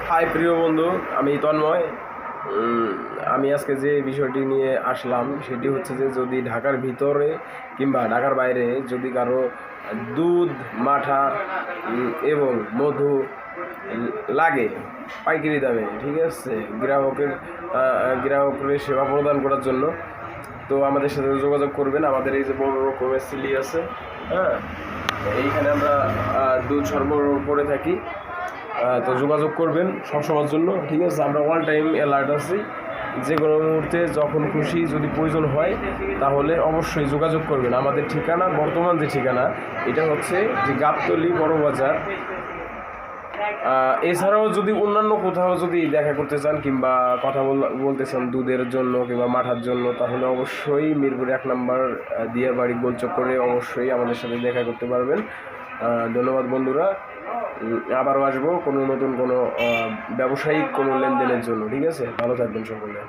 High প্রিয় বন্ধু, আমি তন্ময়। আমি আজকে যে বিষয়টি নিয়ে আসলাম সেটি হচ্ছে যে যদি ঢাকার ভিতরে কিংবা ঢাকার বাইরে যদি কারো দুধ, মাঠা এবং মধু লাগে পাইকারি দামে, ঠিক আছে, গ্রাহকের সেবা প্রদান করার জন্য, তো আমাদের সাথে যোগাযোগ করবেন। আমাদের এই যে বড় রকমের সিলি আছে, হ্যাঁ, এইখানে আমরা দুধ সরবরাহ করে থাকি। তো যোগাযোগ করবেন সবসময়ের জন্য, ঠিক আছে। আমরা অল টাইম অ্যালার্ট আছি, যে কোনো মুহূর্তে যখন খুশি যদি প্রয়োজন হয় তাহলে অবশ্যই যোগাযোগ করবেন। আমাদের ঠিকানা, বর্তমান যে ঠিকানা, এটা হচ্ছে যে গাবতলী বড় বাজার। এছাড়াও যদি অন্যান্য কোথাও যদি দেখা করতে চান কিংবা কথা বলতে চান দুধের জন্য কিংবা মাঠার জন্য, তাহলে অবশ্যই মিরপুর 1 নম্বর দিয়াবাড়ি গোলচক্করে অবশ্যই আমাদের সাথে দেখা করতে পারবেন। ধন্যবাদ বন্ধুরা। আবারও আসবো কোনো নতুন কোনো ব্যবসায়িক কোনো লেনদেনের জন্য, ঠিক আছে। ভালো থাকবেন সকলে।